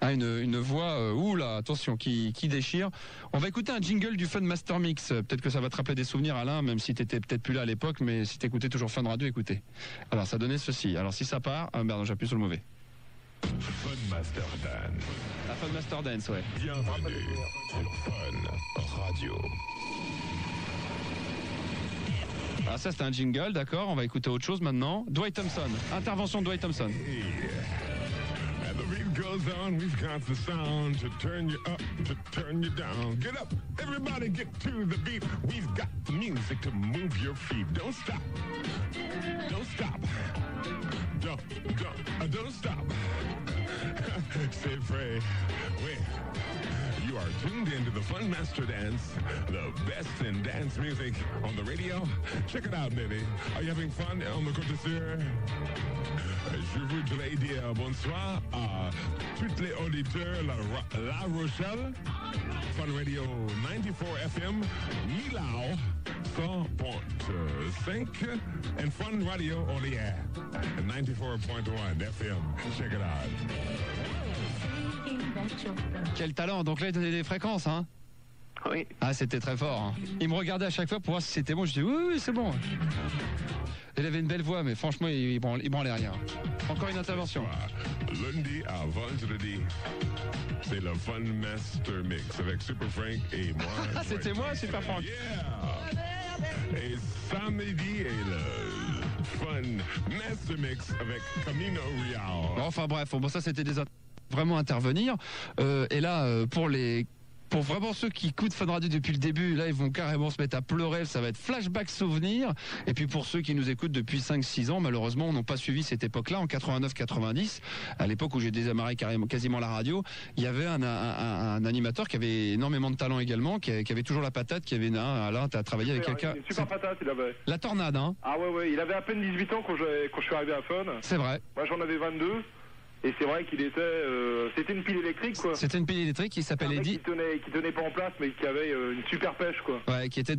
Ah, une voix, oula, attention, qui déchire. On va écouter un jingle du Fun Master Mix. Peut-être que ça va te rappeler des souvenirs, Alain, même si t'étais peut-être plus là à l'époque, mais si t'écoutais toujours Fun Radio, écoutez. Alors, ça donnait ceci. Alors, si ça part, merde, j'appuie sur le mauvais. Fun Master Dance. La Fun Master Dance, ouais. Bienvenue sur Fun Radio. Ah, ça, c'était un jingle, d'accord. On va écouter autre chose maintenant. Dwight Thompson. Intervention de Dwight Thompson. And the beat goes on, we've got the sound to turn you up, to turn you down. Get up, everybody get to the beat. We've got music to move your feet. Don't stop. Don't stop. Don't stop. C'est vrai. Wait. You are tuned into the Fun Master Dance, the best in dance music on the radio. Check it out, baby. Are you having fun on the Côte d'Azur? Je voudrais dire bonsoir à tous les auditeurs La Rochelle, Fun Radio 94 FM, Millau 100.5, and Fun Radio on the air at 94.1 FM. Check it out. Quel talent. Donc là, il donnait des fréquences, hein. Oui. Ah, c'était très fort. Hein. Il me regardait à chaque fois pour voir si c'était bon. Je dis oui, c'est bon. Il avait une belle voix, mais franchement, il branlait rien. Encore une intervention. Lundi à vendredi, c'est le Fun Master Mix avec Super Frank et moi. C'était moi, Super Frank. Yeah! Et samedi est le Fun Master Mix avec Camino Real. Bon, enfin bref, bon, ça c'était vraiment intervenir. Et là, pour vraiment ceux qui écoutent Fun Radio depuis le début, là ils vont carrément se mettre à pleurer, ça va être flashback souvenir. Et puis pour ceux qui nous écoutent depuis 5-6 ans, malheureusement n'ont pas suivi cette époque-là, en 89-90, à l'époque où j'ai démarré quasiment la radio, il y avait un animateur qui avait énormément de talent également, qui avait toujours la patate, qui avait Alain, t'as travaillé avec quelqu'un. Super patate, il avait. La tornade, hein. Ah ouais, il avait à peine 18 ans quand je suis arrivé à Fun. C'est vrai. Moi j'en avais 22. Et c'est vrai qu'il était, c'était une pile électrique quoi. C'était une pile électrique qui s'appelle Eddie. Qui tenait pas en place mais qui avait une super pêche quoi. Ouais, qui est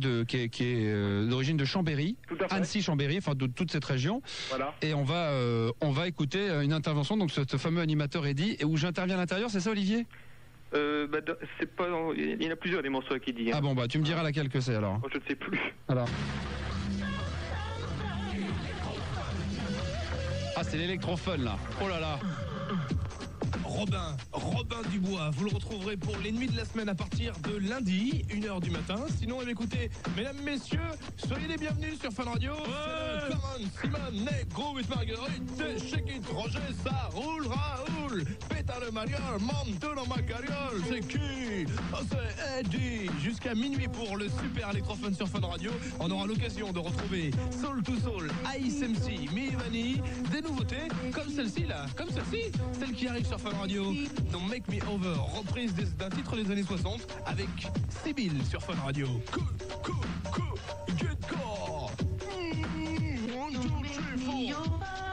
d'origine de Chambéry, Annecy-Chambéry, enfin de toute cette région. Voilà. Et on va écouter une intervention donc ce fameux animateur Eddie et où j'interviens à l'intérieur, c'est ça Olivier? C'est pas. Il y en a plusieurs des morceaux avec Eddie. Hein. Ah bon bah tu me diras laquelle que c'est alors. Oh, je ne sais plus. Alors. Ah c'est l'électrophone là. Oh là là. Robin Dubois, vous le retrouverez pour les nuits de la semaine à partir de lundi, 1h du matin. Sinon, écoutez, mesdames, messieurs, soyez les bienvenus sur Fun Radio. C'est le Common, Simon, Ney, Groove with Marguerite, Shake It, Roger, ça roule, Raoul, Pétale le Mariole, monte dans ma carriole, c'est qui? Oh, c'est Eddie. Jusqu'à minuit pour le super électrophone sur Fun Radio. On aura l'occasion de retrouver Soul to Soul, Ice MC, Milvani, des nouveautés comme celle-ci là, celle qui arrive sur Fun Radio. Donc Make Me Over, reprise d'un titre des années 60 avec Sibyl sur Fun Radio.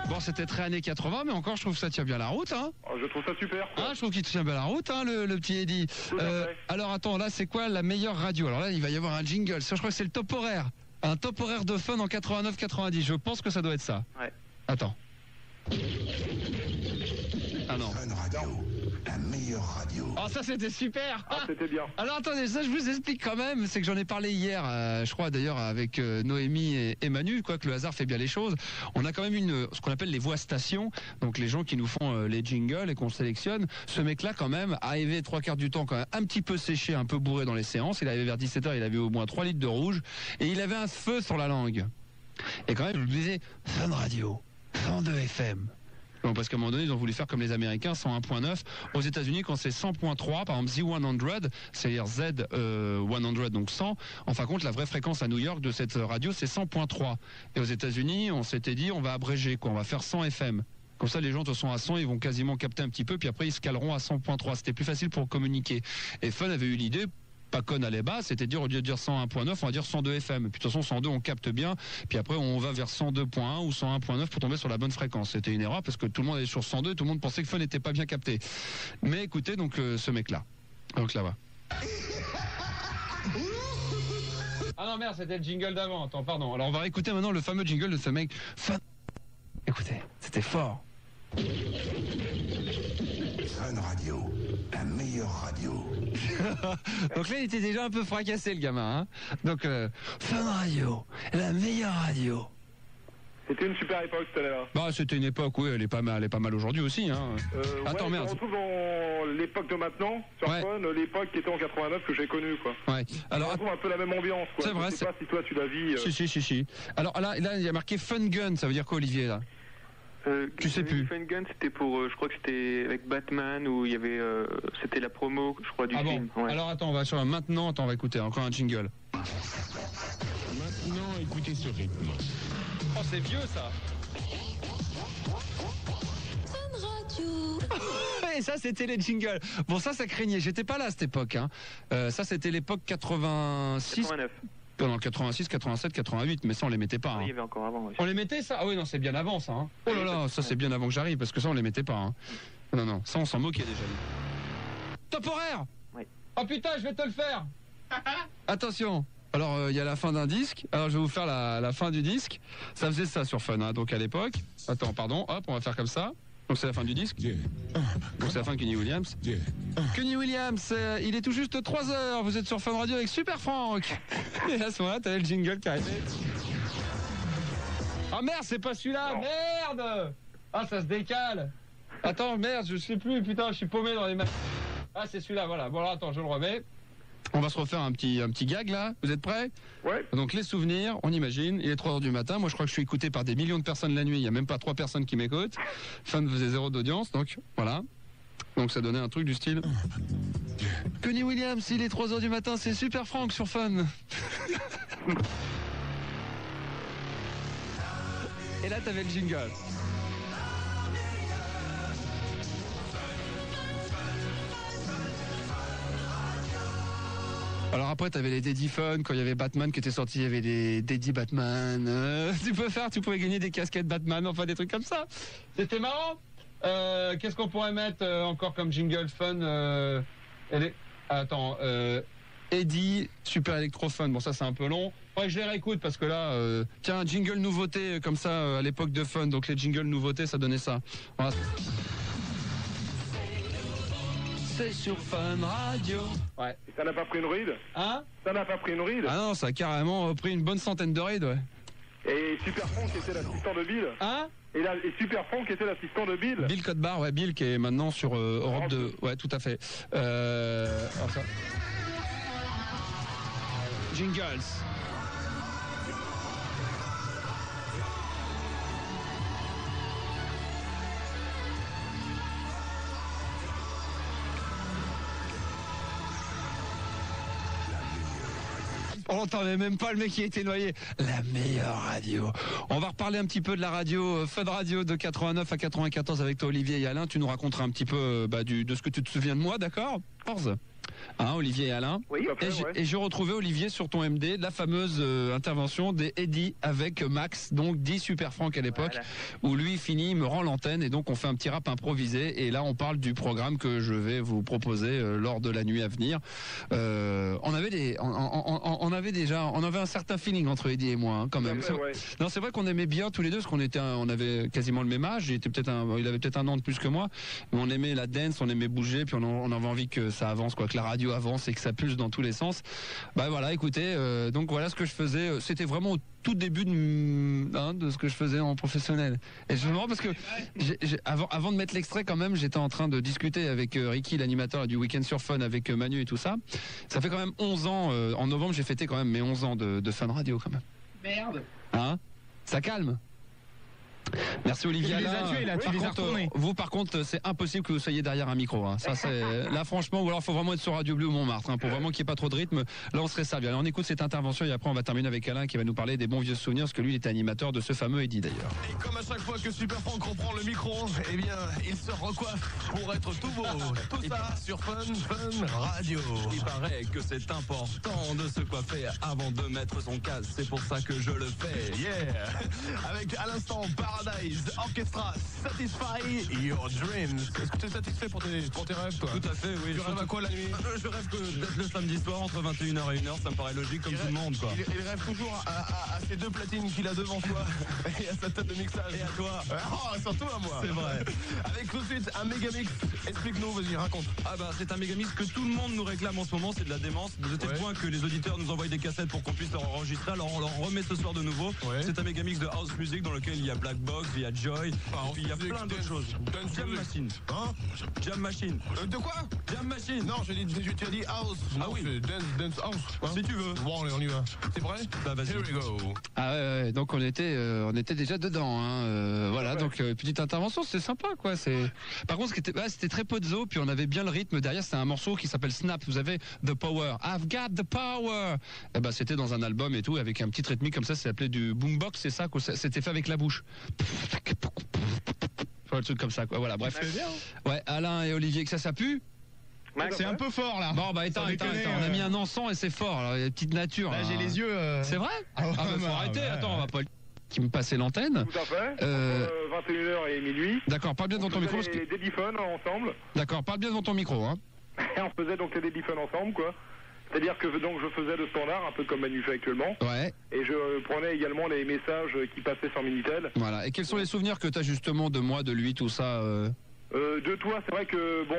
Bon, c'était très années 80, mais encore je trouve que ça tient bien la route, hein. Oh, je trouve ça super. Quoi. Ah, je trouve qu'il tient bien la route, hein, le petit Eddie. Alors attends, là c'est quoi la meilleure radio? Alors là, il va y avoir un jingle. Ça, je crois que c'est le top horaire. Un top horaire de Fun en 89-90. Je pense que ça doit être ça. Ouais. Attends. Ah non. Fun Radio, la meilleure radio. Oh, ça c'était super. Ah, c'était bien. Alors attendez, ça je vous explique quand même, c'est que j'en ai parlé hier, je crois d'ailleurs avec Noémie et Manu, quoi que le hasard fait bien les choses. On a quand même ce qu'on appelle les voix stations, donc les gens qui nous font les jingles et qu'on sélectionne. Ce mec-là quand même, arrivé 3/4 du temps quand même un petit peu séché, un peu bourré dans les séances. Il arrivait vers 17h, il avait au moins 3 litres de rouge et il avait un feu sur la langue. Et quand même, je lui disais, Fun Radio, 102 FM. Bon, parce qu'à un moment donné, ils ont voulu faire comme les Américains, 101.9. Aux États-Unis, quand c'est 100.3, par exemple Z100, c'est-à-dire Z100, donc 100. En fin de compte, la vraie fréquence à New York de cette radio, c'est 100.3. Et aux États-Unis, on s'était dit, on va abréger, quoi. On va faire 100 FM. Comme ça, les gens sont à 100, ils vont quasiment capter un petit peu, puis après, ils se caleront à 100.3. C'était plus facile pour communiquer. Et Fun avait eu l'idée, pas conne à les bas, c'était dire au lieu de dire 101.9, on va dire 102 FM. Puis de toute façon 102 on capte bien, puis après on va vers 102.1 ou 101.9 pour tomber sur la bonne fréquence. C'était une erreur parce que tout le monde allait sur 102, tout le monde pensait que Fun n'était pas bien capté. Mais écoutez donc ce mec là. Donc là-bas. Ah non merde, c'était le jingle d'avant. Attends, pardon. Alors on va réécouter maintenant le fameux jingle de ce mec. Fun. Écoutez, c'était fort. Fun Radio, la meilleure radio. Donc là, il était déjà un peu fracassé, le gamin. Hein. Donc, Fun Radio, la meilleure radio. C'était une super époque, cette année-là. Bah, c'était une époque, oui, elle est pas mal aujourd'hui aussi. Hein. Attends, merde. On retrouve dans l'époque de maintenant, sur Fun, l'époque qui était en 89 que j'ai connue, quoi. Ouais. Alors, on retrouve un peu la même ambiance, quoi. C'est vrai. Je sais pas si toi tu la vis. Si. Alors là, il y a marqué Fun Gun, ça veut dire quoi, Olivier, là? Tu sais plus. Fun Gun, c'était pour, je crois que c'était avec Batman où il y avait, c'était la promo, je crois, du film. Bon. Ouais. Alors attends, on va sur maintenant, on va écouter encore un jingle. Maintenant, écoutez ce rythme. Oh, c'est vieux ça. Et ça, c'était les jingles. Bon, ça craignait. J'étais pas là à cette époque. Hein. Ça, c'était l'époque 86. 89. Non, 86, 87, 88, mais ça on les mettait pas. Hein. Il y avait encore avant. Oui. On les mettait ça? Ah oui, non, c'est bien avant ça. Hein. Oh là là, ça c'est bien avant que j'arrive parce que ça on les mettait pas. Hein. Non, ça on s'en moquait déjà. Top horaire. Oui. Oh putain, je vais te le faire. Attention. Alors il y a la fin d'un disque. Alors je vais vous faire la fin du disque. Ça faisait ça sur Fun. Hein. Donc à l'époque. Attends, pardon. Hop, on va faire comme ça. Donc c'est la fin du disque. Donc c'est la fin de Kenny Williams. Kenny Williams, il est tout juste 3h. Vous êtes sur Fun Radio avec Super Frank. Et à ce moment-là, t'avais le jingle qui arrivait. Ah merde, c'est pas celui-là. Merde. Ah, ça se décale. Attends, merde, je sais plus. Putain, je suis paumé dans les mains. Ah, c'est celui-là, voilà. Bon, alors attends, je le remets. On va se refaire un petit gag là. Vous êtes prêts? Ouais. Donc les souvenirs, on imagine, il est 3h du matin. Moi je crois que je suis écouté par des millions de personnes la nuit. Il n'y a même pas 3 personnes qui m'écoutent. Fun faisait 0 d'audience, donc voilà. Donc ça donnait un truc du style. Kenny Williams, il est 3h du matin, c'est Super Frank sur Fun. Et là t'avais le jingle. Alors après t'avais les Daddy Fun, quand il y avait Batman qui était sorti, il y avait des Daddy Batman. Tu pouvais gagner des casquettes Batman, enfin des trucs comme ça. C'était marrant. Qu'est-ce qu'on pourrait mettre encore comme jingle Fun Attends, Eddie, Super Electro Fun. Bon ça c'est un peu long. Faudrait que je les réécoute parce que là, tiens, un jingle nouveauté comme ça à l'époque de Fun. Donc les jingles nouveautés, ça donnait ça. Voilà. C'est sur Fun Radio. Ouais. Et ça n'a pas pris une ride? Hein? Ça n'a pas pris une ride? Ah non, ça a carrément pris une bonne centaine de rides, ouais. Et Super Frank était l'assistant de Bill? Hein? Et Super Frank était l'assistant de Bill? Bill Codbar, ouais, Bill qui est maintenant sur Europe 2. Ouais, tout à fait. Alors ça. Jingles. On n'entendait même pas le mec qui a été noyé. La meilleure radio. On va reparler un petit peu de la radio Fun Radio de 89 à 94 avec toi Olivier et Alain. Tu nous raconteras un petit peu de ce que tu te souviens de moi, d'accord? 14. Hein, Olivier et Alain. Oui, et j'ai retrouvé Olivier sur ton MD, la fameuse intervention des Eddie avec Max, donc dit Super Frank à l'époque, voilà. Où lui finit, me rend l'antenne et donc on fait un petit rap improvisé et là on parle du programme que je vais vous proposer lors de la nuit à venir. On avait un certain feeling entre Eddie et moi hein, quand même. Ouais. Non, c'est vrai qu'on aimait bien tous les deux parce qu'on on avait quasiment le même âge. Il avait peut-être un an de plus que moi, mais on aimait la dance, on aimait bouger, puis on avait envie que ça avance, quoi, que la radio avance et que ça pulse dans tous les sens. Bah voilà, écoutez, donc voilà ce que je faisais. C'était vraiment au tout début de ce que je faisais en professionnel. Et je me rends parce que avant de mettre l'extrait quand même, j'étais en train de discuter avec Ricky, l'animateur du Week-end sur Fun, avec Manu et tout ça. Ça fait quand même 11 ans. En novembre, j'ai fêté quand même mes 11 ans de Fun Radio quand même. Merde. Hein? Ça calme. Merci Olivier. Tu les as tués là, tu les as retournés. Vous par contre, c'est impossible que vous soyez derrière un micro. Hein. Ça c'est là franchement, ou alors faut vraiment être sur Radio Bleu ou Montmartre hein, pour vraiment qu'il n'y ait pas trop de rythme. Là on serait servi. Alors on écoute cette intervention et après on va terminer avec Alain qui va nous parler des bons vieux souvenirs parce que lui il était animateur de ce fameux Eddie d'ailleurs. Et comme à chaque fois que Super Frank reprend le micro, eh bien il se recoiffe pour être tout beau. Tout ça sur Fun Radio. Il paraît que c'est important de se coiffer avant de mettre son casque. C'est pour ça que je le fais. Yeah. Avec à l'instant par Paradise Orchestra, Satisfy Your Dreams. Est-ce que tu es satisfait pour tes rêves, toi? Tout à fait, oui. Tu rêves à quoi la nuit? Je rêve d'être le samedi soir entre 21h et 1h, ça me paraît logique comme tout le monde, quoi. Il rêve toujours à ces deux platines qu'il a devant toi et à sa tête de mixage. Et à toi. Oh, surtout à moi. C'est vrai. Avec tout de suite un méga mix. Explique-nous, vas-y, raconte. Ah bah c'est un méga mix que tout le monde nous réclame en ce moment, c'est de la démence. De tel point que les auditeurs nous envoient des cassettes pour qu'on puisse leur enregistrer. Alors on leur remet ce soir de nouveau. Ouais. C'est un méga mix de house music dans lequel il y a Black Box, il y a Joy, et puis il y a plein d'autres choses. Jam Machine. Hein? Jam Machine. De quoi? Jam Machine. Non, tu as dit house. Ah Non, oui. c'est dance house. Hein? Si tu veux. Bon, allez, on y va. C'est vrai? Bah vas-y. Here we go. Ah ouais, donc on était déjà dedans. Hein, voilà, donc petite intervention, c'était sympa quoi. Par contre, c'était très pozzo, puis on avait bien le rythme derrière. C'était un morceau qui s'appelle Snap. Vous avez The Power. I've got the power. Et ben c'était dans un album et tout, avec un petit rythmique comme ça. Ça s'appelait du boombox, c'est ça quoi. C'était fait avec la bouche. Un truc comme ça quoi. Voilà, bref. Ouais, Alain et Olivier, que ça pue. C'est un peu fort là. Bon bah éteins. On a mis un encens et c'est fort. Alors, il y a une petite nature. Là, j'ai les yeux. C'est vrai? Ah ouais, faut arrêter. ouais. Attends, on va pas qui me passait l'antenne. Tout à fait. 21h et minuit. D'accord, parle bien devant ton micro. On faisait des Dailyphones ensemble. D'accord, parle bien devant ton micro. Hein. Et on faisait donc les Dailyphones ensemble, quoi. C'est-à-dire que donc je faisais le standard, un peu comme Manu fait actuellement. Ouais. Et je prenais également les messages qui passaient sur Minitel. Voilà. Et quels sont les souvenirs que tu as justement de moi, de lui, tout ça De toi, c'est vrai que, bon,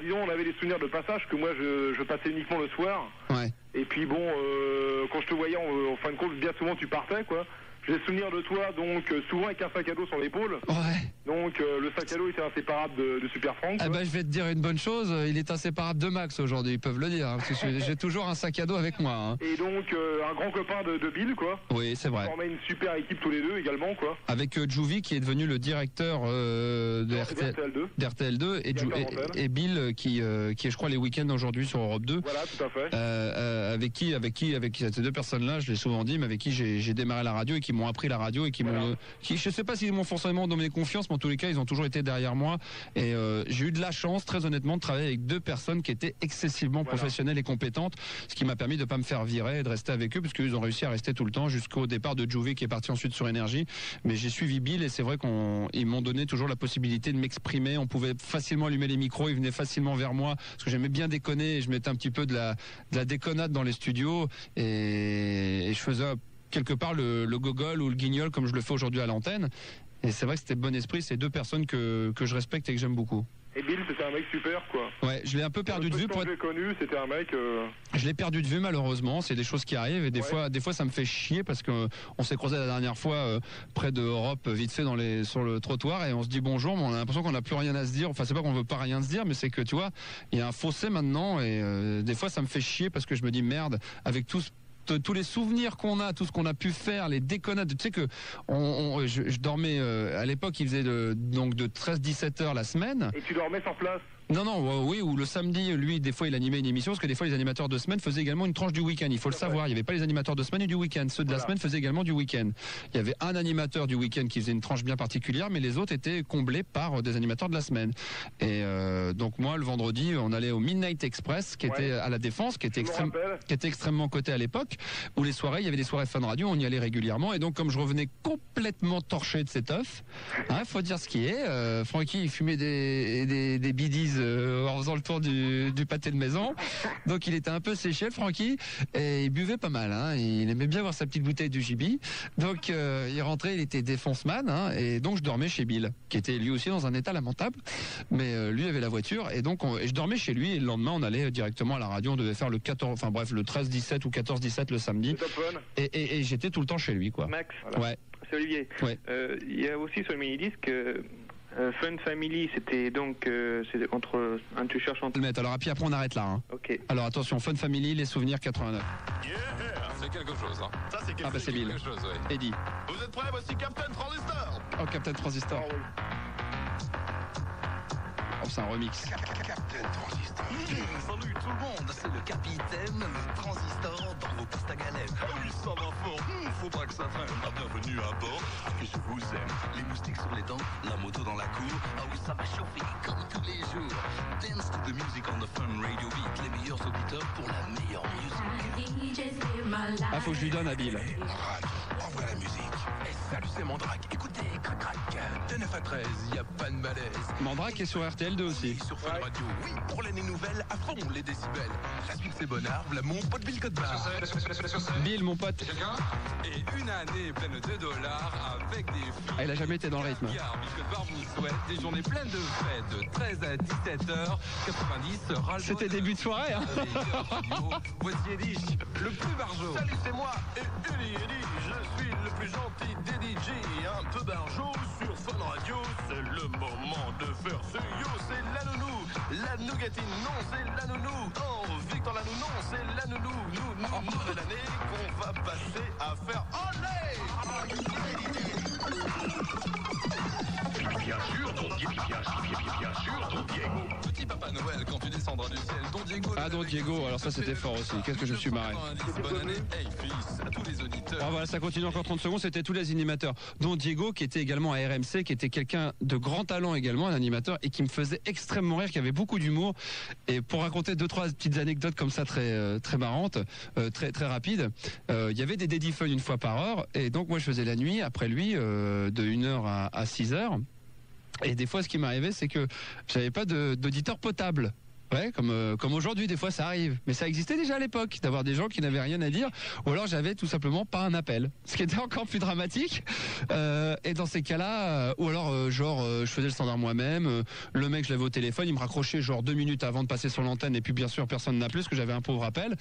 disons, on avait des souvenirs de passage que moi, je passais uniquement le soir. Ouais. Et puis, bon, quand je te voyais, en fin de compte, bien souvent, tu partais, quoi. J'ai souvenir de toi, donc, souvent avec un sac à dos sur l'épaule. Ouais. Donc, le sac à dos était inséparable de Super Frank. Ah bah, je vais te dire une bonne chose, il est inséparable de Max aujourd'hui, ils peuvent le dire. Hein, parce que j'ai toujours un sac à dos avec moi. Hein. Et donc, un grand copain de Bill, quoi. Oui, c'est vrai. On formait une super équipe tous les deux également, quoi. Avec Jouvy qui est devenu le directeur d'RTL2 et Bill qui est, je crois, les week-ends aujourd'hui sur Europe 2. Voilà, tout à fait. Avec ces deux personnes-là, je l'ai souvent dit, mais avec qui j'ai démarré la radio et qui m'ont appris la radio et qui je sais pas s'ils m'ont forcément donné confiance, mais en tous les cas, ils ont toujours été derrière moi. Et j'ai eu de la chance, très honnêtement, de travailler avec deux personnes qui étaient excessivement professionnelles et compétentes, ce qui m'a permis de pas me faire virer et de rester avec eux, parce qu'ils ont réussi à rester tout le temps jusqu'au départ de Jouvy qui est parti ensuite sur Énergie. Mais j'ai suivi Bill et c'est vrai qu'ils m'ont donné toujours la possibilité de m'exprimer. On pouvait facilement allumer les micros, ils venaient facilement vers moi, parce que j'aimais bien déconner et je mettais un petit peu de la déconnade dans les studios et je faisais quelque part le gogol ou le guignol comme je le fais aujourd'hui à l'antenne. Et c'est vrai que c'était bon esprit, c'est deux personnes que je respecte et que j'aime beaucoup. Et Bill, c'était un mec super, quoi. Ouais, je l'ai un peu perdu de vue. Quand je l'ai connu, c'était un mec... Je l'ai perdu de vue malheureusement, c'est des choses qui arrivent et des fois ça me fait chier parce que on s'est croisé la dernière fois près de Europe, vite fait sur le trottoir et on se dit bonjour, mais on a l'impression qu'on n'a plus rien à se dire. Enfin, c'est pas qu'on veut pas rien se dire, mais c'est que tu vois, il y a un fossé maintenant et des fois ça me fait chier parce que je me dis merde, avec tous les souvenirs qu'on a, tout ce qu'on a pu faire, les déconnades. Tu sais que je dormais à l'époque, il faisait donc de 13-17 heures la semaine. Et tu dormais sur place? Non, oui, ou le samedi, lui, des fois, il animait une émission, parce que des fois, les animateurs de semaine faisaient également une tranche du week-end. Il faut le savoir, il n'y avait pas les animateurs de semaine et du week-end. Ceux de la semaine faisaient également du week-end. Il y avait un animateur du week-end qui faisait une tranche bien particulière, mais les autres étaient comblés par des animateurs de la semaine. Et donc moi, le vendredi, on allait au Midnight Express, qui était à la Défense, qui était extrêmement coté à l'époque, où les soirées, il y avait des soirées Fun Radio, on y allait régulièrement. Et donc, comme je revenais complètement torché de cet œuf, faut dire ce qui est, Francky, il fumait des bidis en faisant le tour du pâté de maison. Donc il était un peu séché, Francky, et il buvait pas mal. Il aimait bien avoir sa petite bouteille du GB. Donc il rentrait, il était défonce-man, et donc je dormais chez Bill, qui était lui aussi dans un état lamentable. Mais lui avait la voiture, et donc je dormais chez lui, et le lendemain on allait directement à la radio. On devait faire le 13-17 ou 14-17 le samedi. Et j'étais tout le temps chez lui, quoi. Max, ouais. C'est Olivier. Ouais. Il y a aussi sur le mini-disque Fun Family, c'était donc c'est entre tu cherches entre... Alors après on arrête là. Ok. Alors attention, Fun Family, les souvenirs 89. Yeah, c'est quelque chose. Hein. Ça, c'est quelque c'est Bill. Chose, ouais. Eddie. Vous êtes prêts? Voici Captain Transistor. Oh, Captain Transistor. Oh, c'est un remix. Captain Transistor. Salut tout le monde, c'est le capitaine, le transistor dans vos postes à galette. Ah oui, ça va fort. Faudra que ça traîne. Bienvenue à bord. Que je vous aime. Les moustiques sur les dents, la moto dans la cour. Ah oui, ça va chauffer comme tous les jours. Dance to the music on the Fun Radio Beat. Les meilleurs auditeurs pour la meilleure musique. Ah, faut que je lui donne à Bill. découvrir la musique. Salut, c'est Mandrake. Écoutez, crac crac. De 9 à 13, y a pas de malaise. Mandrake est sur RTL2 aussi. Sur Fun Radio, oui, pour l'année nouvelle, à fond les décibels. La suite c'est Bonnard, là mon pote Bill Codbar. Bill, mon pote. Et une année pleine de dollars avec des filles. Ah, il a jamais été dans le rythme. Bill Codbar vous souhaite des journées pleines de fêtes de 13 à 17h. 90 sera le C'était début de soirée, hein. Voici Eddie, le plus barjot. Salut, c'est moi, Eddie, je suis le plus gentil des DJ, un peu barjot sur Fun Radio. C'est le moment de faire ce yo, c'est la nounou, la nougatine, non, c'est la nounou. Oh, Victor la nounou, non, c'est la nounou. Nouvelle année qu'on va passer à faire olé. Bien sûr, Don Diego. Petit Papa Noël, quand tu descendras du ciel, Don Diego. Ah, Don Diego, alors ça c'était fort aussi. Qu'est-ce que je me suis marré. Bonne année, hey fils, à tous les auditeurs. Ah voilà, ça continue encore 30 secondes, c'était tous les animateurs. Don Diego, qui était également à RMC, qui était quelqu'un de grand talent également, un animateur, et qui me faisait extrêmement rire, qui avait beaucoup d'humour. Et pour raconter 2-3 petites anecdotes comme ça très marrantes, très rapides, il y avait des Daddy Fun une fois par heure, et donc moi je faisais la nuit après lui, de 1h à 6h. Et des fois, ce qui m'arrivait, c'est que j'avais pas d'auditeur potable. Ouais, comme aujourd'hui, des fois ça arrive. Mais ça existait déjà à l'époque, d'avoir des gens qui n'avaient rien à dire, ou alors j'avais tout simplement pas un appel. Ce qui était encore plus dramatique. Et dans ces cas-là, ou alors je faisais le standard moi-même, le mec je l'avais au téléphone, il me raccrochait genre 2 minutes avant de passer sur l'antenne, et puis bien sûr personne n'appelait parce que j'avais un pauvre appel.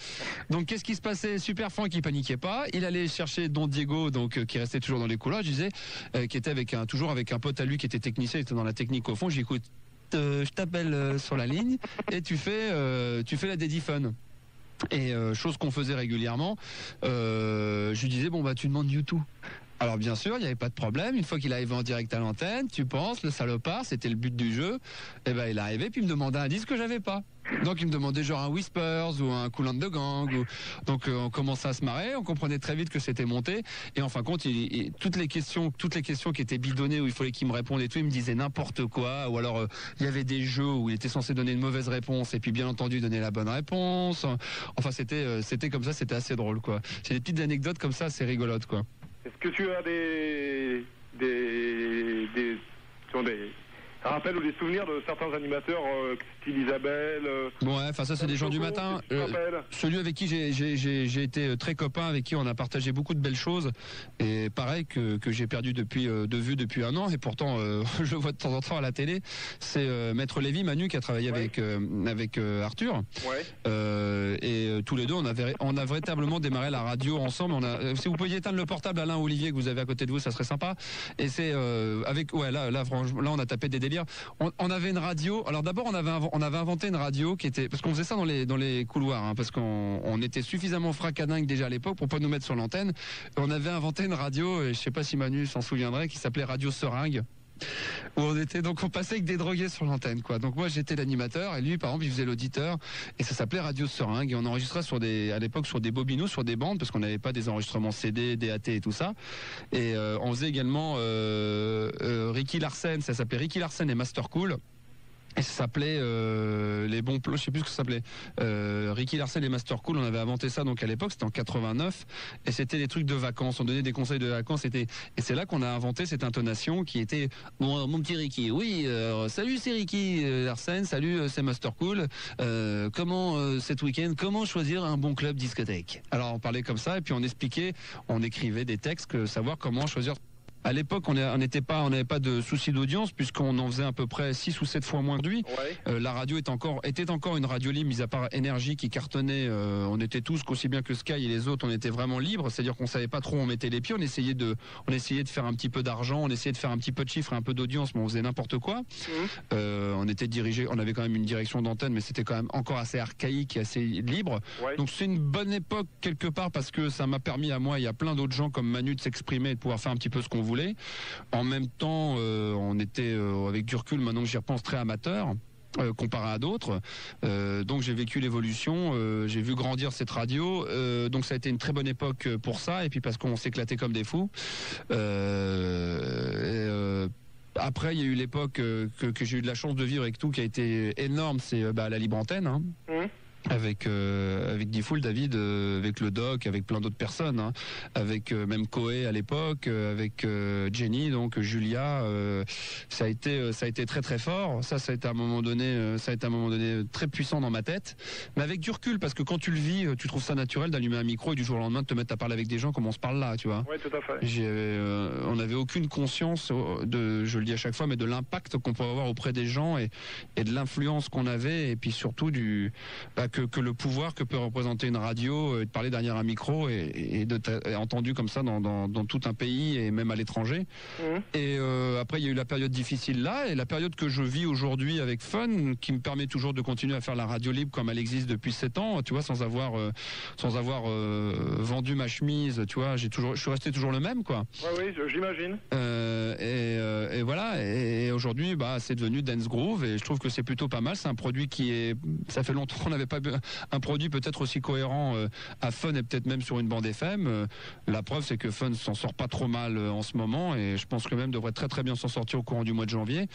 Donc qu'est-ce qui se passait? Super Franck qui paniquait pas, il allait chercher Don Diego, donc qui restait toujours dans les couloirs, je disais, qui était toujours avec un pote à lui qui était technicien, il était dans la technique au fond, j'ai dit écoute, je t'appelle sur la ligne et tu fais la Daddy Fun. Et chose qu'on faisait régulièrement, je lui disais bon bah tu demandes YouTube. Alors bien sûr, il n'y avait pas de problème. Une fois qu'il arrivait en direct à l'antenne, tu penses, le salopard, c'était le but du jeu. Et ben il arrivait puis il me demandait un disque que j'avais pas. Donc il me demandait genre un Whispers ou un Cool and the Gang. Donc on commençait à se marrer, on comprenait très vite que c'était monté. Et en fin de compte, toutes les questions qui étaient bidonnées où il fallait qu'il me réponde et tout, il me disait n'importe quoi. Ou alors il y avait des jeux où il était censé donner une mauvaise réponse et puis bien entendu donner la bonne réponse. Enfin c'était comme ça, c'était assez drôle quoi. C'est des petites anecdotes comme ça, assez rigolotes quoi. Est-ce que tu as des rappels ou des souvenirs de certains animateurs, style Isabelle Ouais, enfin ça c'est des gens du matin. Celui avec qui j'ai été très copain, avec qui on a partagé beaucoup de belles choses, et pareil que j'ai perdu de vue depuis 1 an, et pourtant je le vois de temps en temps à la télé. C'est Maître Lévy Manu qui a travaillé avec Arthur. Ouais. Et tous les deux on a véritablement démarré la radio ensemble. Si vous pouviez éteindre le portable Alain Olivier que vous avez à côté de vous, ça serait sympa. Et c'est là franchement là on a tapé des délires. On avait une radio. Alors d'abord on avait inventé une radio qui était, parce qu'on faisait ça dans les couloirs, hein, parce qu'on était suffisamment fracadingue déjà à l'époque pour pas nous mettre sur l'antenne. On avait inventé une radio, et je sais pas si Manu s'en souviendrait, qui s'appelait Radio Seringue. Où on passait avec des drogués sur l'antenne quoi. Donc moi j'étais l'animateur et lui par exemple il faisait l'auditeur, et ça s'appelait Radio Seringue, et on enregistrait à l'époque sur des bobinos, sur des bandes, parce qu'on n'avait pas des enregistrements CD, DAT et tout ça. Et on faisait également Ricky Larsen, ça s'appelait Ricky Larsen et Master Cool. Et ça s'appelait les bons plots, je sais plus ce que ça s'appelait. Ricky Larsen et Master Cool, on avait inventé ça donc à l'époque, c'était en 89, et c'était des trucs de vacances, on donnait des conseils de vacances, et c'est là qu'on a inventé cette intonation qui était bon, mon petit Ricky, oui, salut c'est Ricky Larsen, salut c'est Master Cool, comment cet week-end, comment choisir un bon club discothèque. Alors on parlait comme ça, et puis on expliquait, on écrivait des textes, savoir comment choisir. À l'époque, on n'avait pas de souci d'audience, puisqu'on en faisait à peu près 6 ou 7 fois moins que lui. Ouais. La radio était encore une radio libre, mis à part Énergie qui cartonnait. On était tous, aussi bien que Sky et les autres, on était vraiment libres. C'est-à-dire qu'on savait pas trop où on mettait les pieds. On essayait de faire un petit peu d'argent, on essayait de faire un petit peu de chiffres, un peu d'audience, mais on faisait n'importe quoi. On était dirigé, on avait quand même une direction d'antenne, mais c'était quand même encore assez archaïque et assez libre. Ouais. Donc c'est une bonne époque quelque part, parce que ça m'a permis à moi, il y a plein d'autres gens comme Manu, de s'exprimer et de pouvoir faire un petit peu ce qu'on voulait. En même temps, on était avec du recul, maintenant que j'y repense, très amateur. Comparé à d'autres, donc j'ai vécu l'évolution, j'ai vu grandir cette radio, donc ça a été une très bonne époque pour ça, et puis parce qu'on s'éclatait comme des fous. Après, il y a eu l'époque que j'ai eu de la chance de vivre avec tout, qui a été énorme, c'est la libre antenne. Hein. avec Diffoul, David, avec le Doc, avec plein d'autres personnes, hein, avec même Koé à l'époque, avec Jenny, donc Julia, ça a été très très fort. Ça a été à un moment donné, très puissant dans ma tête, mais avec du recul, parce que quand tu le vis, tu trouves ça naturel d'allumer un micro et du jour au lendemain de te mettre à parler avec des gens comme on se parle là, tu vois. Oui, tout à fait. On n'avait aucune conscience je le dis à chaque fois, mais de l'impact qu'on peut avoir auprès des gens et de l'influence qu'on avait, et puis surtout que le pouvoir que peut représenter une radio, de parler derrière un micro et d'être entendu comme ça dans tout un pays et même à l'étranger. Et après il y a eu la période difficile là, et la période que je vis aujourd'hui avec Fun, qui me permet toujours de continuer à faire la radio libre comme elle existe depuis 7 ans, tu vois, sans avoir vendu ma chemise, tu vois, je suis resté toujours le même, quoi. Oui, j'imagine. Et voilà, et aujourd'hui c'est devenu Dance Groove, et je trouve que c'est plutôt pas mal. C'est un produit ça fait longtemps qu'on n'avait pas un produit peut-être aussi cohérent à Fun, et peut-être même sur une bande FM. La preuve, c'est que Fun s'en sort pas trop mal en ce moment, et je pense que même devrait très très bien s'en sortir au courant du mois de janvier.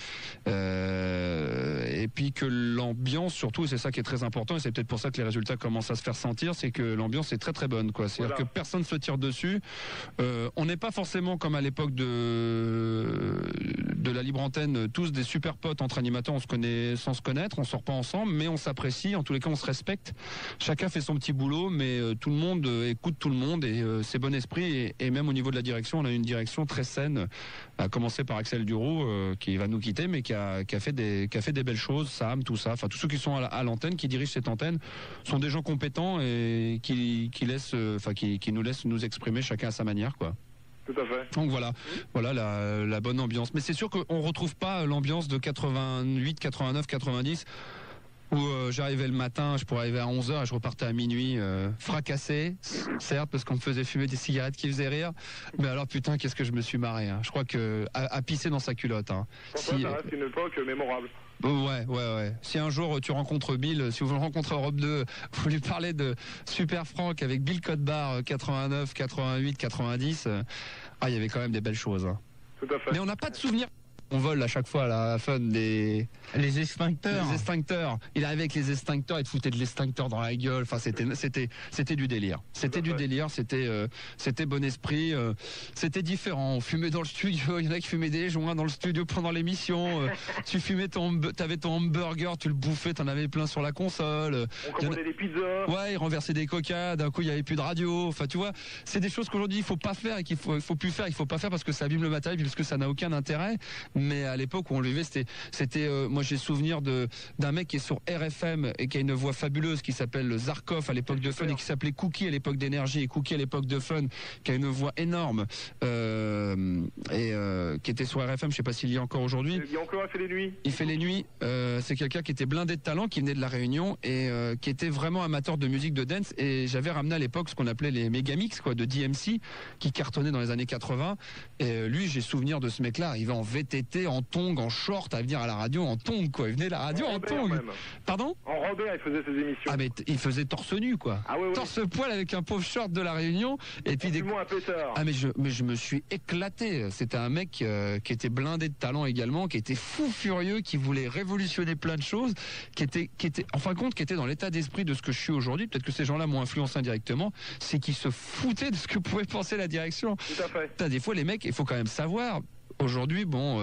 Et puis que l'ambiance surtout, et c'est ça qui est très important, et c'est peut-être pour ça que les résultats commencent à se faire sentir, c'est que l'ambiance est très très bonne, quoi. C'est-à-dire que personne se tire dessus. On n'est pas forcément comme à l'époque de la libre antenne, tous des super potes entre animateurs, on se connaît sans se connaître, on sort pas ensemble, mais on s'apprécie, en tous les cas on se respecte, chacun fait son petit boulot, mais tout le monde écoute tout le monde, et c'est bon esprit, et même au niveau de la direction, on a une direction très saine, à commencer par Axel Duroux, qui va nous quitter, mais qui a fait des belles choses, Sam, tout ça, enfin tous ceux qui sont à l'antenne, qui dirigent cette antenne, sont des gens compétents et qui nous laissent nous exprimer chacun à sa manière, quoi. Tout à fait. Donc voilà la bonne ambiance. Mais c'est sûr qu'on retrouve pas l'ambiance de 88, 89, 90, où j'arrivais le matin, je pourrais arriver à 11h et je repartais à minuit, fracassé, certes, parce qu'on me faisait fumer des cigarettes qui faisaient rire, mais alors putain, qu'est-ce que je me suis marré, hein. Je crois que à pisser dans sa culotte, hein. Ça reste une époque mémorable. Ouais. Si un jour tu rencontres Bill, si vous le rencontrez Europe 2, vous lui parlez de Super Frank avec Bill Codbar 89, 88, 90, il y avait quand même des belles choses, hein. Tout à fait. Mais on n'a pas de souvenir. On vole à chaque fois à la Fun les extincteurs. Il arrivait avec les extincteurs, il te foutait de l'extincteur dans la gueule. Enfin, c'était du délire. C'était du délire. C'était bon esprit. C'était différent. On fumait dans le studio. Il y en a qui fumaient des joints dans le studio pendant l'émission. Tu fumais t'avais ton hamburger, tu le bouffais, t'en avais plein sur la console. On commandait des pizzas. Ouais, ils renversaient des coca. D'un coup, il y avait plus de radio. Enfin, tu vois, c'est des choses qu'aujourd'hui il faut pas faire et qu'il faut plus faire. Il faut pas faire parce que ça abîme le matériel, parce que ça n'a aucun intérêt. Mais à l'époque où on le vivait, c'était moi j'ai souvenir d'un mec qui est sur RFM et qui a une voix fabuleuse, qui s'appelle Zarkov à l'époque de Fun, et qui s'appelait Cookie à l'époque d'Énergie, et Cookie à l'époque de Fun, qui a une voix énorme, et qui était sur RFM, je sais pas s'il y a encore aujourd'hui. Il y a encore, il fait les nuits. Il fait les nuits. C'est quelqu'un qui était blindé de talent, qui venait de la Réunion, et qui était vraiment amateur de musique de dance, et j'avais ramené à l'époque ce qu'on appelait les Megamix, quoi, de DMC, qui cartonnaient dans les années 80, et lui, j'ai souvenir de ce mec là, il va en VTT, en tongs, en short, à venir à la radio en tongs, quoi. Il venait à la radio en tongs. Pardon ? En Robert, il faisait ses émissions. Ah, mais il faisait torse nu, quoi. Torse poil avec un pauvre short de la Réunion, et puis un pétard. Ah, mais je me suis éclaté. C'était un mec qui était blindé de talent également, qui était fou furieux, qui voulait révolutionner plein de choses, qui était en fin de compte, qui était dans l'état d'esprit de ce que je suis aujourd'hui. Peut-être que ces gens-là m'ont influencé indirectement, c'est qu'ils se foutaient de ce que pouvait penser la direction. Tout à fait. Des fois, les mecs, il faut quand même savoir. Aujourd'hui, bon.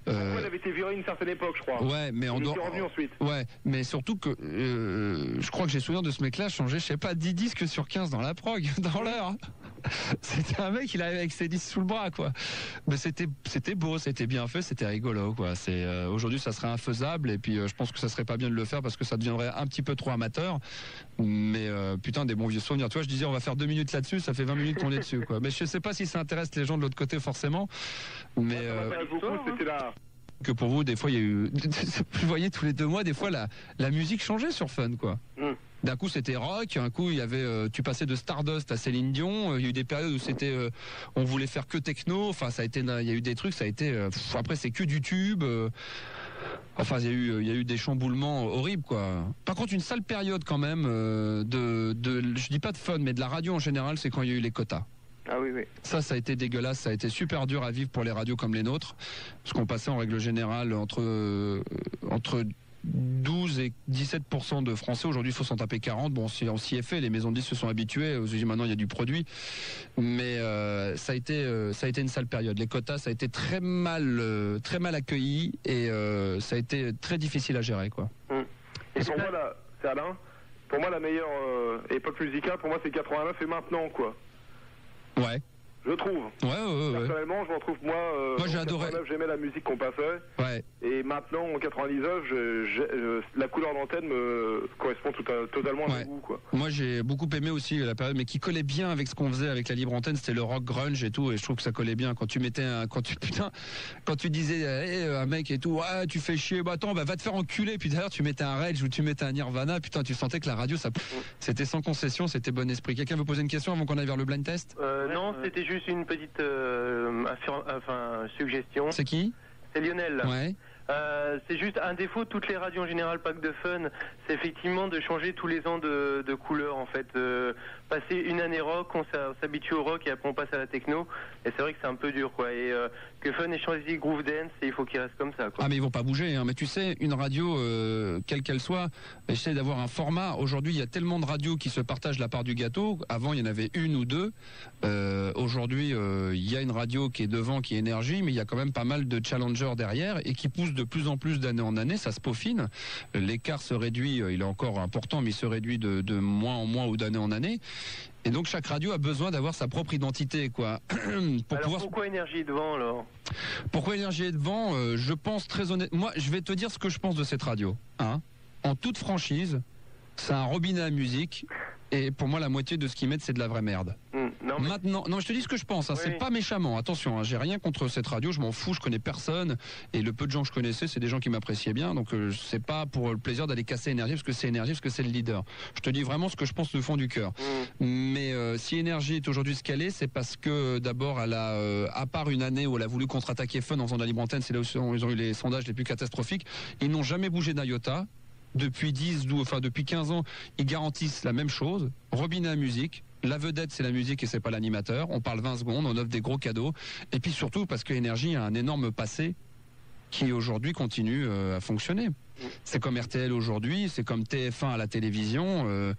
Elle avait été virée à une certaine époque, je crois. Ouais, mais on est revenu ensuite. Ouais, mais surtout que je crois que j'ai souvenir de ce mec-là changer, je sais pas, 10 disques sur 15 dans la prog, dans l'heure. C'était un mec, il arrivait avec ses disques sous le bras, quoi. Mais c'était beau, c'était bien fait, c'était rigolo, quoi. Aujourd'hui, ça serait infaisable, et puis je pense que ça serait pas bien de le faire parce que ça deviendrait un petit peu trop amateur. Mais putain, des bons vieux souvenirs. Tu vois, je disais, on va faire 2 minutes là-dessus, ça fait 20 minutes qu'on est dessus, quoi. Mais je sais pas si ça intéresse les gens de l'autre côté forcément. Mais c'était là. Que pour vous, des fois, il y a eu. Vous voyez, tous les 2 mois, des fois, la musique changeait sur Fun, quoi. D'un coup, c'était rock. Un coup, il y avait. Tu passais de Stardust à Céline Dion. Il y a eu des périodes où c'était. On voulait faire que techno. Enfin, ça a été. Il y a eu des trucs. Ça a été. Après, c'est que du tube. Enfin, il y a eu des chamboulements horribles, quoi. Par contre, une sale période quand même je dis pas de Fun, mais de la radio en général, c'est quand il y a eu les quotas. Ah oui. Ça a été dégueulasse, ça a été super dur à vivre pour les radios comme les nôtres, parce qu'on passait en règle générale entre 12 et 17% de Français. Aujourd'hui, il faut s'en taper 40. Bon, on s'y est fait. Les maisons de disques se sont habituées. Maintenant, il y a du produit. Mais ça a été une sale période. Les quotas, ça a été très mal accueilli et ça a été très difficile à gérer, quoi. Et pour moi, là, c'est Alain. Pour moi, la meilleure époque musicale, pour moi, c'est 89 et maintenant, quoi. Ouais. Je trouve. Ouais. Personnellement, je m'en trouve, moi j'ai adoré. 89, j'aimais la musique qu'on passait. Ouais. Et maintenant, en 99, la couleur d'antenne me correspond totalement à mes goûts, quoi. Moi, j'ai beaucoup aimé aussi la période, mais qui collait bien avec ce qu'on faisait avec la libre antenne, c'était le rock grunge et tout, et je trouve que ça collait bien. Quand tu mettais quand tu disais un mec et tout, ouais, tu fais chier, bah attends, va te faire enculer, puis d'ailleurs tu mettais un Rage ou tu mettais un Nirvana, putain, tu sentais que la radio, c'était sans concession, c'était bon esprit. Quelqu'un veut poser une question avant qu'on aille vers le blind test? Non, c'était juste une petite suggestion. C'est qui? C'est Lionel. Ouais. C'est juste un défaut de toutes les radios en général, pas que de Fun, c'est effectivement de changer tous les ans de couleur en fait. Passer une année rock, on s'habitue au rock et après on passe à la techno, et c'est vrai que c'est un peu dur, quoi. Et que Fun ait changé groove dance, et il faut qu'il reste comme ça, quoi. Ah mais ils vont pas bouger, hein. Mais tu sais, une radio, quelle qu'elle soit, essaie d'avoir un format. Aujourd'hui, il y a tellement de radios qui se partagent la part du gâteau. Avant, il y en avait une ou deux. Aujourd'hui, il y a une radio qui est devant, qui est Énergie, mais il y a quand même pas mal de challengers derrière et qui poussent de plus en plus d'année en année. Ça se peaufine. L'écart se réduit, il est encore important, mais il se réduit de mois en mois ou d'année en année. Et donc chaque radio a besoin d'avoir sa propre identité, quoi. Pourquoi Énergie est devant, alors? Pourquoi Énergie est devant? Je pense très honnêtement. Moi, je vais te dire ce que je pense de cette radio. Hein, en toute franchise, c'est un robinet à musique. Et pour moi, la moitié de ce qu'ils mettent, c'est de la vraie merde. Maintenant, non, je te dis ce que je pense. Hein, c'est pas méchamment. Attention, hein, j'ai rien contre cette radio. Je m'en fous. Je connais personne. Et le peu de gens que je connaissais, c'est des gens qui m'appréciaient bien. Donc, c'est pas pour le plaisir d'aller casser Énergie parce que c'est Énergie, parce que c'est le leader. Je te dis vraiment ce que je pense du fond du cœur. Mais si Énergie est aujourd'hui ce qu'elle est, c'est parce que d'abord, elle a, à part une année où elle a voulu contre-attaquer Fun en faisant de la libre antenne, c'est là où ils ont eu les sondages les plus catastrophiques. Ils n'ont jamais bougé d'un iota. Depuis 15 ans, ils garantissent la même chose. Robinet à musique. La vedette, c'est la musique et c'est pas l'animateur. On parle 20 secondes, on offre des gros cadeaux. Et puis surtout parce que Énergie a un énorme passé qui aujourd'hui continue à fonctionner. C'est comme RTL aujourd'hui, c'est comme TF1 à la télévision.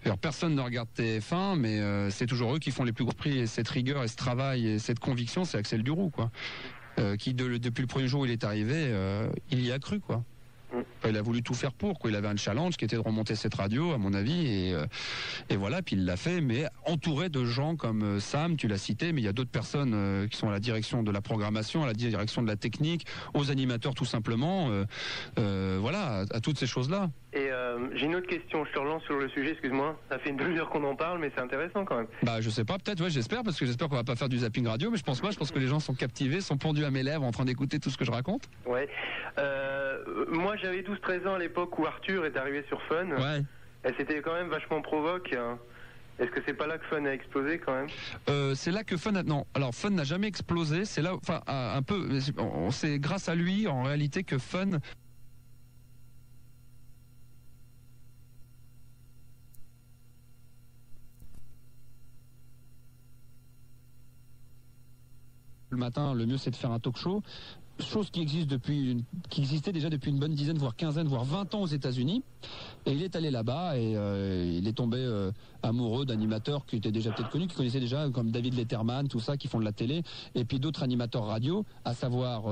Alors, personne ne regarde TF1, mais c'est toujours eux qui font les plus gros prix. Et cette rigueur et ce travail et cette conviction, c'est Axel Duroux, quoi. Qui depuis le premier jour où il est arrivé, il y a cru, quoi. Il a voulu tout faire pour, quoi. Il avait un challenge qui était de remonter cette radio, à mon avis, et voilà, puis il l'a fait, mais entouré de gens comme Sam, tu l'as cité, mais il y a d'autres personnes qui sont à la direction de la programmation, à la direction de la technique, aux animateurs tout simplement, voilà, à toutes ces choses-là. Et j'ai une autre question, je te relance sur le sujet, excuse-moi, ça fait une demi-heure qu'on en parle, mais c'est intéressant quand même. Bah je sais pas, peut-être, ouais, j'espère, parce que j'espère qu'on va pas faire du zapping radio, mais je pense pas, je pense que les gens sont captivés, sont pendus à mes lèvres en train d'écouter tout ce que je raconte. Ouais, moi j'avais 12-13 ans à l'époque où Arthur est arrivé sur Fun. Ouais. Et c'était quand même vachement provoque. Est-ce que c'est pas là que Fun a explosé quand même? C'est là que Fun a... Non, alors Fun n'a jamais explosé. C'est là, enfin, un peu... C'est grâce à lui, en réalité, que Fun... Le matin, le mieux, c'est de faire un talk show. Chose qui existait déjà depuis une bonne dizaine, voire quinzaine, voire 20 ans aux États-Unis. Et il est allé là-bas et il est tombé amoureux d'animateurs qui étaient déjà peut-être connus, qui connaissaient déjà, comme David Letterman, tout ça, qui font de la télé. Et puis d'autres animateurs radio, à savoir,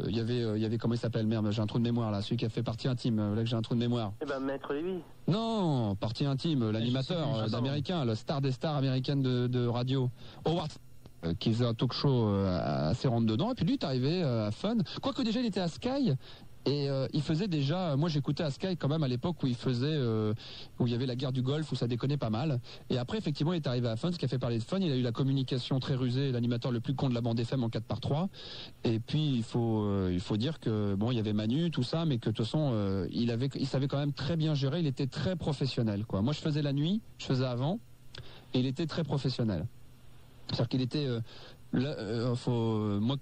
il y avait comment il s'appelle, merde, j'ai un trou de mémoire là, celui qui a fait Partie Intime, là que j'ai un trou de mémoire. Eh ben, Maître Lévy. Non, Partie Intime, l'animateur d'américain, le star des stars américaines de radio. Howard, qui faisait un talk show assez rentre dedans, et puis lui est arrivé à Fun, quoique déjà il était à Sky, et il faisait déjà, moi j'écoutais à Sky quand même à l'époque où il faisait, où il y avait la guerre du Golfe, où ça déconnait pas mal, et après effectivement il est arrivé à Fun, ce qui a fait parler de Fun, il a eu la communication très rusée, l'animateur le plus con de la bande FM en 4x3, et puis il faut dire que bon, il y avait Manu, tout ça, mais que de toute façon il savait quand même très bien gérer, il était très professionnel, quoi. Moi je faisais la nuit, je faisais avant, et il était très professionnel. C'est-à-dire qu'il était... moi,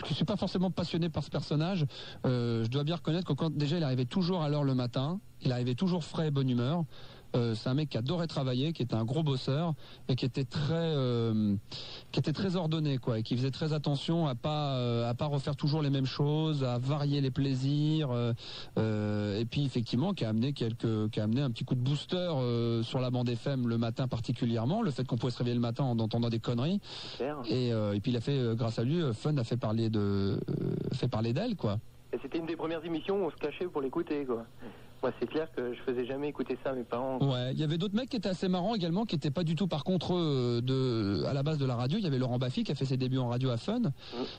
je suis pas forcément passionné par ce personnage. Je dois bien reconnaître que quand déjà il arrivait toujours à l'heure le matin, il arrivait toujours frais et bonne humeur. C'est un mec qui adorait travailler, qui était un gros bosseur et qui était très ordonné, quoi, et qui faisait très attention à pas refaire toujours les mêmes choses, à varier les plaisirs, et puis effectivement qui a amené un petit coup de booster sur la bande FM le matin particulièrement, le fait qu'on pouvait se réveiller le matin en entendant des conneries. Et puis il a fait, grâce à lui, Fun a fait parler d'elle, quoi. Et c'était une des premières émissions où on se cachait pour l'écouter, quoi. Moi, c'est clair que je faisais jamais écouter ça à mes parents. Ouais, il y avait d'autres mecs qui étaient assez marrants également, qui n'étaient pas du tout par contre à la base de la radio. Il y avait Laurent Baffy qui a fait ses débuts en radio à Fun,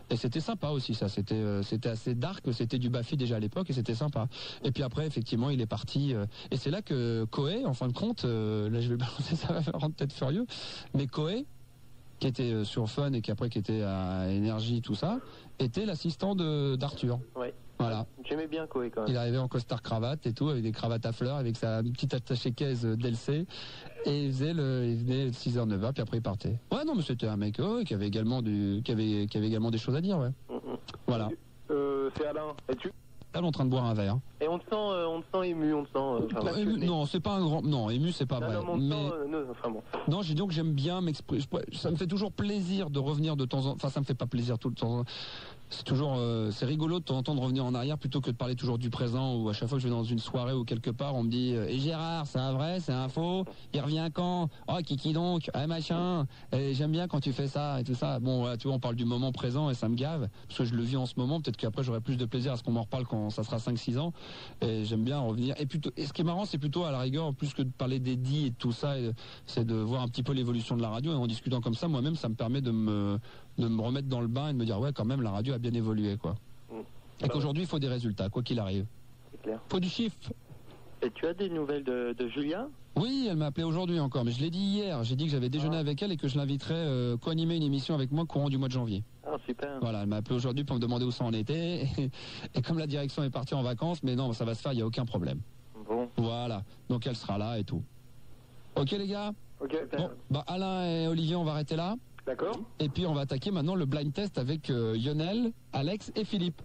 et c'était sympa aussi ça. C'était assez dark, c'était du Baffy déjà à l'époque et c'était sympa. Et puis après, effectivement, il est parti, et c'est là que Coé, en fin de compte, là je vais balancer, ça va rendre peut-être furieux, mais Coé, qui était sur Fun et qui était à Énergie, tout ça, était l'assistant d'Arthur. Ouais. Voilà. J'aimais bien Coé quand même. Il arrivait en costard cravate et tout, avec des cravates à fleurs, avec sa petite attachée caisse DLC, et il venait 6h, 9h, puis après il partait. Ouais, non, mais c'était un mec qui avait également des choses à dire, ouais. Voilà. C'est Alain. Es-tu En train de boire un verre. Et on te sent ému, on te sent. Ému, non, c'est pas un grand. Non, ému, c'est pas vrai. Non, j'ai dit que j'aime bien m'exprimer. Ça me fait toujours plaisir de revenir de temps en temps. Enfin, ça me fait pas plaisir tout le temps. C'est toujours, c'est rigolo de temps en temps de revenir en arrière plutôt que de parler toujours du présent, ou à chaque fois que je vais dans une soirée ou quelque part, on me dit et Gérard, c'est un vrai, c'est un faux, il revient quand? Oh, Kiki donc, machin. Et j'aime bien quand tu fais ça et tout ça. Bon, voilà, tu vois, on parle du moment présent et ça me gave parce que je le vis en ce moment. Peut-être qu'après j'aurai plus de plaisir à ce qu'on m'en reparle quand ça sera 5-6 ans. Et j'aime bien revenir. Et ce qui est marrant, c'est plutôt à la rigueur, plus que de parler des dits et de tout ça, c'est de voir un petit peu l'évolution de la radio, et en discutant comme ça, moi-même, ça me permet de me remettre dans le bain et de me dire ouais, quand même la radio a bien évolué, quoi. Et qu'aujourd'hui il faut des résultats, quoi qu'il arrive. C'est clair. Faut du chiffre. Et tu as des nouvelles de Julia? Oui, elle m'a appelé aujourd'hui encore, mais je l'ai dit hier. J'ai dit que j'avais déjeuné avec elle et que je l'inviterais co-animer une émission avec moi courant du mois de janvier. Ah, super. Voilà, elle m'a appelé aujourd'hui pour me demander où ça en était. Et comme la direction est partie en vacances, mais non, ça va se faire, il n'y a aucun problème. Bon. Voilà, donc elle sera là et tout. Ok les gars? Ok. Bon, bah Alain et Olivier, on va arrêter là. D'accord. Et puis on va attaquer maintenant le blind test avec Lionel, Alex et Philippe.